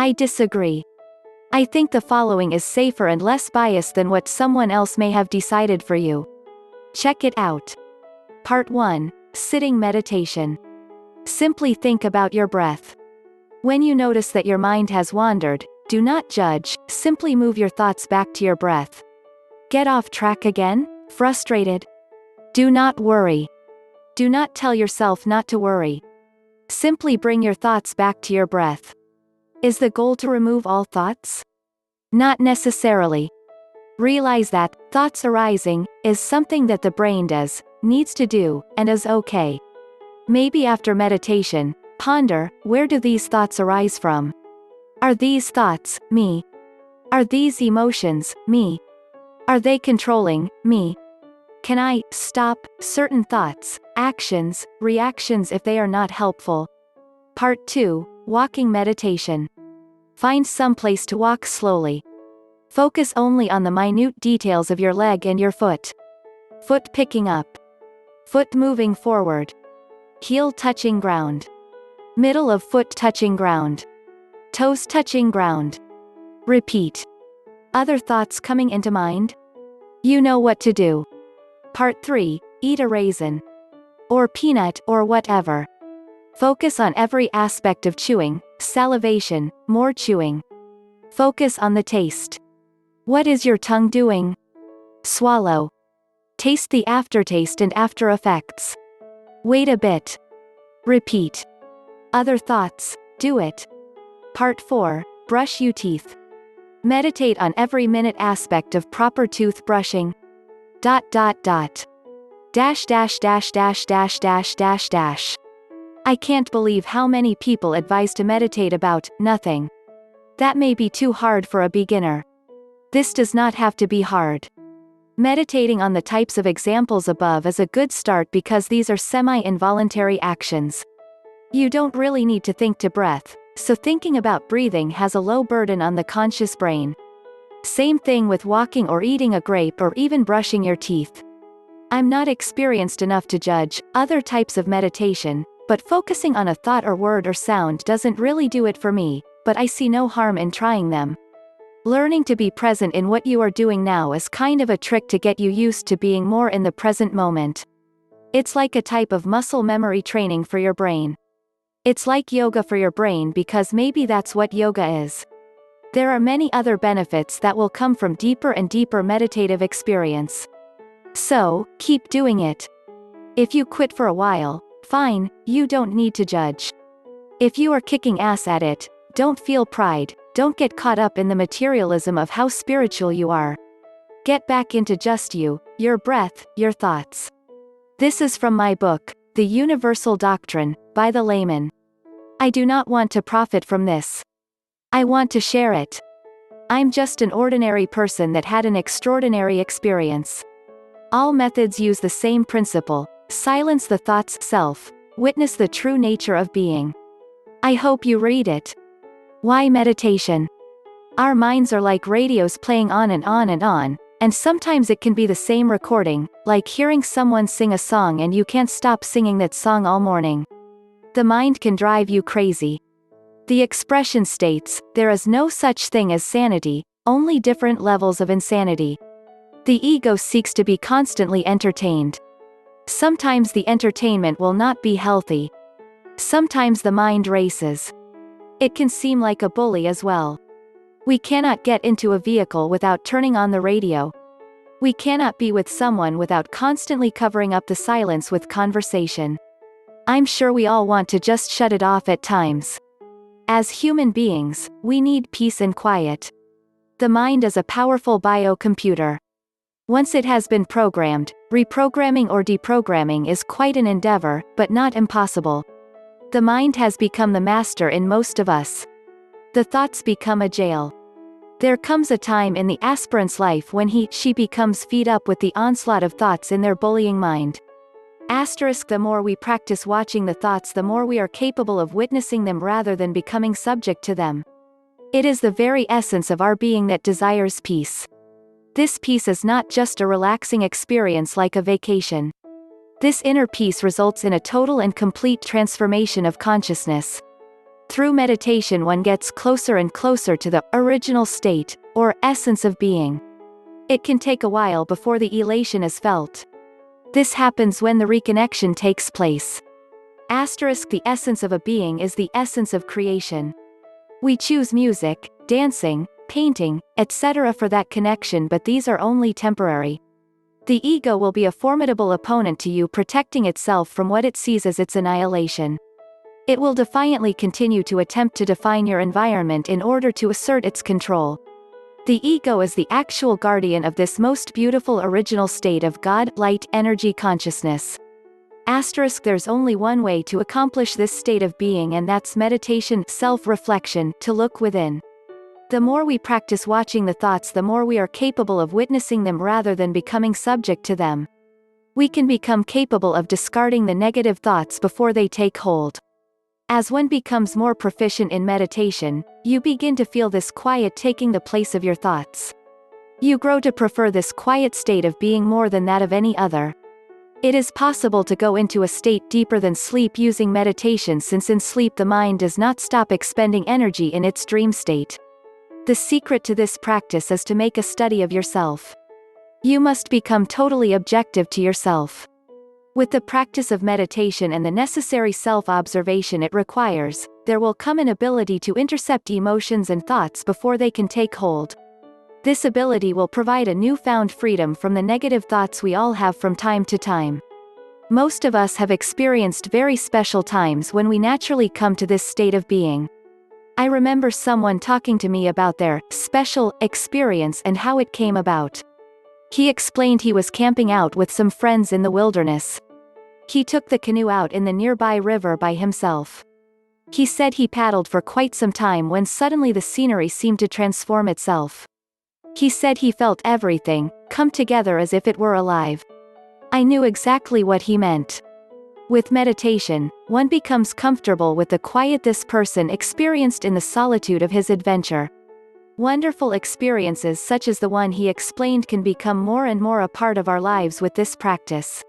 I disagree. I think the following is safer and less biased than what someone else may have decided for you. Check it out. Part 1. Sitting meditation. Simply think about your breath. When you notice that your mind has wandered, do not judge, simply move your thoughts back to your breath. Get off track again? Frustrated? Do not worry. Do not tell yourself not to worry. Simply bring your thoughts back to your breath. Is the goal to remove all thoughts? Not necessarily. Realize that, thoughts arising, is something that the brain does, needs to do, and is okay. Maybe after meditation, ponder, where do these thoughts arise from? Are these thoughts, me? Are these emotions, me? Are they controlling, me? Can I stop certain thoughts, actions, reactions if they are not helpful? Part 2. Walking meditation. Find some place to walk slowly. Focus only on the minute details of your leg and your foot. Foot picking up. Foot moving forward. Heel touching ground. Middle of foot touching ground. Toes touching ground. Repeat. Other thoughts coming into mind? You know what to do. Part 3. Eat a raisin. Or peanut, or whatever. Focus on every aspect of chewing, salivation, more chewing. Focus on the taste. What is your tongue doing? Swallow. Taste the aftertaste and after effects. Wait a bit. Repeat. Other thoughts, do it. Part 4. Brush your teeth. Meditate on every minute aspect of proper tooth brushing. Dash dash dash dash dash dash dash dash. I can't believe how many people advise to meditate about nothing. That may be too hard for a beginner. This does not have to be hard. Meditating on the types of examples above is a good start because these are semi-involuntary actions. You don't really need to think to breath, so thinking about breathing has a low burden on the conscious brain. Same thing with walking or eating a grape or even brushing your teeth. I'm not experienced enough to judge other types of meditation, but focusing on a thought or word or sound doesn't really do it for me, but I see no harm in trying them. Learning to be present in what you are doing now is kind of a trick to get you used to being more in the present moment. It's like a type of muscle memory training for your brain. It's like yoga for your brain because maybe that's what yoga is. There are many other benefits that will come from deeper and deeper meditative experience. So, keep doing it. If you quit for a while, fine, you don't need to judge. If you are kicking ass at it, don't feel pride, don't get caught up in the materialism of how spiritual you are. Get back into just you, your breath, your thoughts. This is from my book, The Universal Doctrine, by the layman. I do not want to profit from this. I want to share it. I'm just an ordinary person that had an extraordinary experience. All methods use the same principle: silence the thoughts self, witness the true nature of being. I hope you read it. Why meditation? Our minds are like radios playing on and on and on, and sometimes it can be the same recording, like hearing someone sing a song and you can't stop singing that song all morning. The mind can drive you crazy. The expression states, there is no such thing as sanity, only different levels of insanity. The ego seeks to be constantly entertained. Sometimes the entertainment will not be healthy. Sometimes the mind races. It can seem like a bully as well. We cannot get into a vehicle without turning on the radio. We cannot be with someone without constantly covering up the silence with conversation. I'm sure we all want to just shut it off at times. As human beings, we need peace and quiet. The mind is a powerful biocomputer. Once it has been programmed, reprogramming or deprogramming is quite an endeavor, but not impossible. The mind has become the master in most of us. The thoughts become a jail. There comes a time in the aspirant's life when she becomes fed up with the onslaught of thoughts in their bullying mind. The more we practice watching the thoughts, the more we are capable of witnessing them rather than becoming subject to them. It is the very essence of our being that desires peace. This peace is not just a relaxing experience like a vacation. This inner peace results in a total and complete transformation of consciousness. Through meditation one gets closer and closer to the original state, or essence of being. It can take a while before the elation is felt. This happens when the reconnection takes place. The essence of a being is the essence of creation. We choose music, dancing, painting, etc. for that connection, but these are only temporary. The ego will be a formidable opponent to you, protecting itself from what it sees as its annihilation. It will defiantly continue to attempt to define your environment in order to assert its control. The ego is the actual guardian of this most beautiful original state of God, light, energy consciousness. There's only one way to accomplish this state of being, and that's meditation, self-reflection, to look within. The more we practice watching the thoughts, the more we are capable of witnessing them rather than becoming subject to them. We can become capable of discarding the negative thoughts before they take hold. As one becomes more proficient in meditation, you begin to feel this quiet taking the place of your thoughts. You grow to prefer this quiet state of being more than that of any other. It is possible to go into a state deeper than sleep using meditation, since in sleep the mind does not stop expending energy in its dream state. The secret to this practice is to make a study of yourself. You must become totally objective to yourself. With the practice of meditation and the necessary self-observation it requires, there will come an ability to intercept emotions and thoughts before they can take hold. This ability will provide a newfound freedom from the negative thoughts we all have from time to time. Most of us have experienced very special times when we naturally come to this state of being. I remember someone talking to me about their special experience and how it came about. He explained he was camping out with some friends in the wilderness. He took the canoe out in the nearby river by himself. He said he paddled for quite some time when suddenly the scenery seemed to transform itself. He said he felt everything come together as if it were alive. I knew exactly what he meant. With meditation, one becomes comfortable with the quiet this person experienced in the solitude of his adventure. Wonderful experiences such as the one he explained can become more and more a part of our lives with this practice.